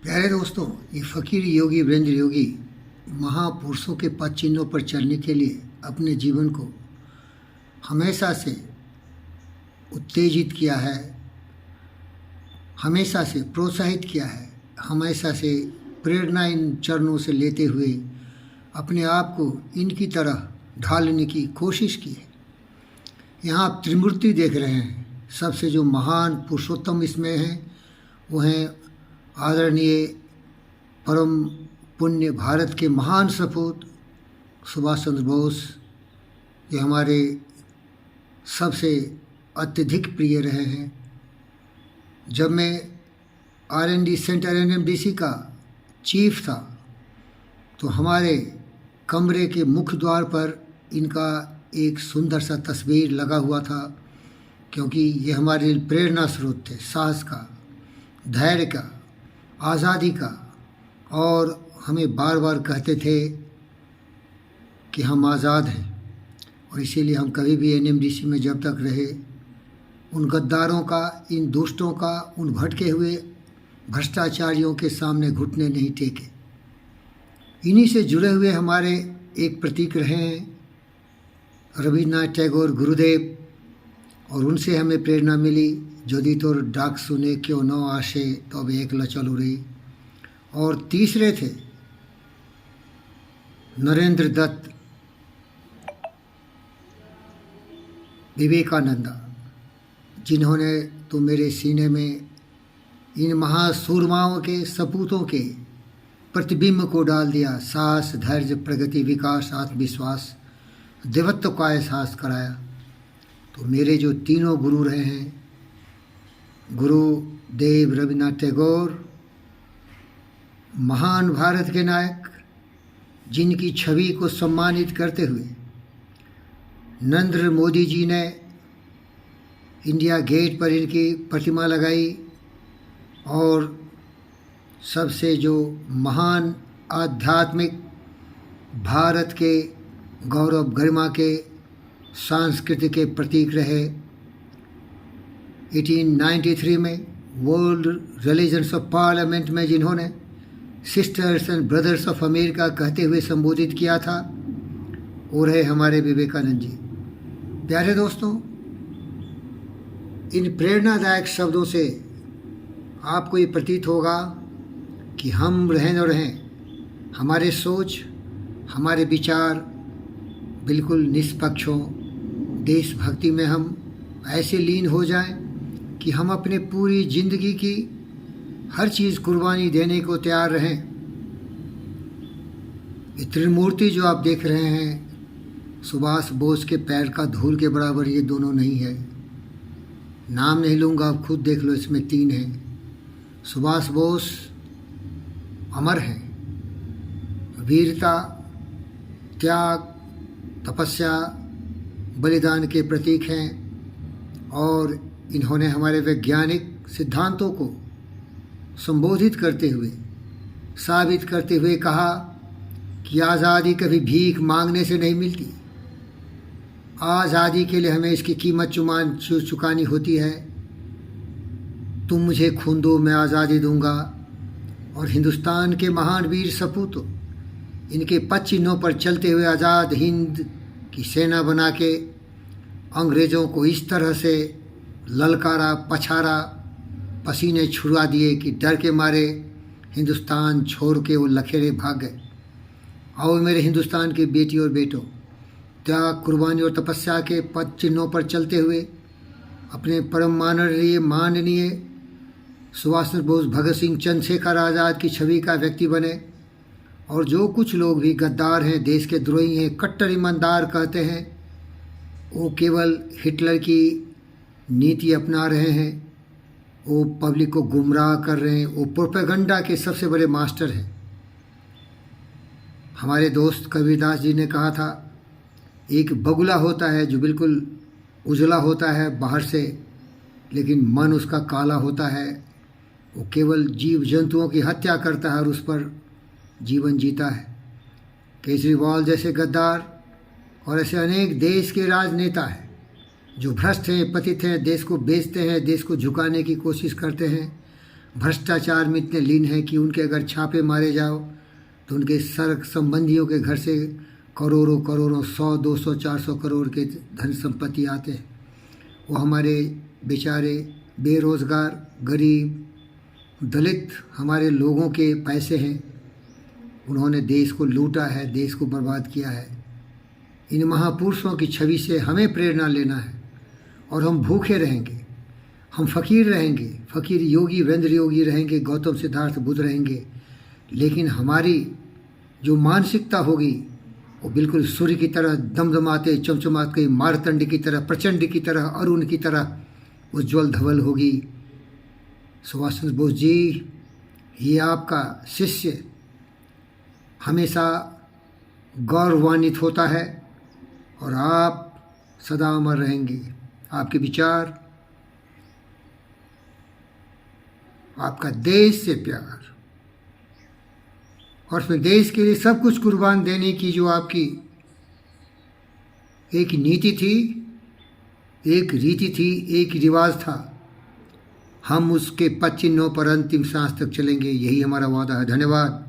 प्यारे दोस्तों, ये फ़कीर योगी वीरेंद्र योगी महापुरुषों के पद चिन्हों पर चलने के लिए अपने जीवन को हमेशा से उत्तेजित किया है, हमेशा से प्रोत्साहित किया है, हमेशा से प्रेरणा इन चरणों से लेते हुए अपने आप को इनकी तरह ढालने की कोशिश की है। यहाँ आप त्रिमूर्ति देख रहे हैं। सबसे जो महान पुरुषोत्तम इसमें हैं वो हैं आदरणीय परम पुण्य भारत के महान सपूत सुभाष चंद्र बोस। ये हमारे सबसे अत्यधिक प्रिय रहे हैं। जब मैं R&D सेंटर NMDC का चीफ था तो हमारे कमरे के मुख्य द्वार पर इनका एक सुंदर सा तस्वीर लगा हुआ था, क्योंकि ये हमारे लिए प्रेरणा स्रोत थे, साहस का, धैर्य का, आज़ादी का। और हमें बार बार कहते थे कि हम आज़ाद हैं, और इसीलिए हम कभी भी NMDC में जब तक रहे उन गद्दारों का, इन दुष्टों का, उन भटके हुए भ्रष्टाचारियों के सामने घुटने नहीं टेके। इन्हीं से जुड़े हुए हमारे एक प्रतीक रहे हैं रविन्द्रनाथ टैगोर गुरुदेव, और उनसे हमें प्रेरणा मिली। यदि तोर डाक सुने क्यों न आशे तो अब एकला चलो रे। और तीसरे थे नरेंद्र दत्त, विवेकानंदा, जिन्होंने तो मेरे सीने में इन महासूरमाओं के सपूतों के प्रतिबिंब को डाल दिया। साहस, धैर्य, प्रगति, विकास, आत्मविश्वास, देवत्व का एहसास कराया। तो मेरे जो तीनों गुरु रहे हैं, गुरुदेव रविन्द्रनाथ टैगोर, महान भारत के नायक जिनकी छवि को सम्मानित करते हुए नरेंद्र मोदी जी ने इंडिया गेट पर इनकी प्रतिमा लगाई। और सबसे जो महान आध्यात्मिक भारत के गौरव गरिमा के संस्कृति के प्रतीक रहे। 1893 में वर्ल्ड रिलीजन्स ऑफ पार्लियामेंट में जिन्होंने sisters and brothers of America कहते हुए संबोधित किया था, वो रहे हमारे विवेकानंद जी। प्यारे दोस्तों, इन प्रेरणादायक शब्दों से आपको ये प्रतीत होगा कि हम रहें न रहें, हमारे सोच, हमारे विचार बिल्कुल निष्पक्ष हों। देशभक्ति में हम ऐसे लीन हो जाएं कि हम अपने पूरी जिंदगी की हर चीज़ कुर्बानी देने को तैयार रहें। ये त्रिमूर्ति जो आप देख रहे हैं, सुभाष बोस के पैर का धूल के बराबर ये दोनों नहीं है। नाम नहीं लूँगा, आप खुद देख लो, इसमें 3 हैं। सुभाष बोस अमर हैं, वीरता, त्याग, तपस्या, बलिदान के प्रतीक हैं। और इन्होंने हमारे वैज्ञानिक सिद्धांतों को संबोधित करते हुए, साबित करते हुए कहा कि आज़ादी कभी भीख मांगने से नहीं मिलती। आज़ादी के लिए हमें इसकी कीमत चुकानी होती है। तुम मुझे खून दो, मैं आज़ादी दूंगा। और हिंदुस्तान के महान वीर सपूतों, इनके पद चिन्हों पर चलते हुए आज़ाद हिंद की सेना बना के अंग्रेज़ों को इस तरह से ललकारा, पछाड़ा, पसीने छुड़वा दिए कि डर के मारे हिंदुस्तान छोड़ के वो लखेड़े भाग गए। और मेरे हिंदुस्तान के बेटी और बेटों, त्याग, कुर्बानी और तपस्या के पद चिन्हों पर चलते हुए अपने परम माननीय सुभाष चंद्र बोस, भगत सिंह, चंद्रशेखर आज़ाद की छवि का व्यक्ति बने। और जो कुछ लोग भी गद्दार हैं, देश के द्रोही हैं, कट्टर ईमानदार कहते हैं, वो केवल हिटलर की नीति अपना रहे हैं, वो पब्लिक को गुमराह कर रहे हैं, वो प्रोपेगेंडा के सबसे बड़े मास्टर हैं। हमारे दोस्त कबीरदास जी ने कहा था, एक बगुला होता है जो बिल्कुल उजला होता है बाहर से, लेकिन मन उसका काला होता है। वो केवल जीव जंतुओं की हत्या करता है और उस पर जीवन जीता है। केजरीवाल जैसे गद्दार और ऐसे अनेक देश के राजनेता हैं जो भ्रष्ट हैं, पतित हैं, देश को बेचते हैं, देश को झुकाने की कोशिश करते हैं। भ्रष्टाचार में इतने लीन हैं कि उनके अगर छापे मारे जाओ तो उनके सर संबंधियों के घर से करोड़ों करोड़ों 100 200 400 करोड़ के धन संपत्ति आते हैं। वो हमारे बेचारे बेरोज़गार गरीब दलित हमारे लोगों के पैसे हैं। उन्होंने देश को लूटा है, देश को बर्बाद किया है। इन महापुरुषों की छवि से हमें प्रेरणा लेना है और हम भूखे रहेंगे, हम फ़कीर रहेंगे, फ़कीर योगी वीरेंद्र योगी रहेंगे, गौतम सिद्धार्थ बुद्ध रहेंगे, लेकिन हमारी जो मानसिकता होगी वो बिल्कुल सूर्य की तरह दमदमाते चमचमाते मारतंड की तरह, प्रचंड की तरह, अरुण की तरह उज्ज्वल धवल होगी। सुभाष चंद्र बोस जी, ये आपका शिष्य हमेशा गौरवान्वित होता है और आप सदा अमर रहेंगे। आपके विचार, आपका देश से प्यार और उसमें देश के लिए सब कुछ कुर्बान देने की जो आपकी एक नीति थी, एक रीति थी, एक रिवाज था, हम उसके पद चिन्हों पर अंतिम सांस तक चलेंगे। यही हमारा वादा है। धन्यवाद।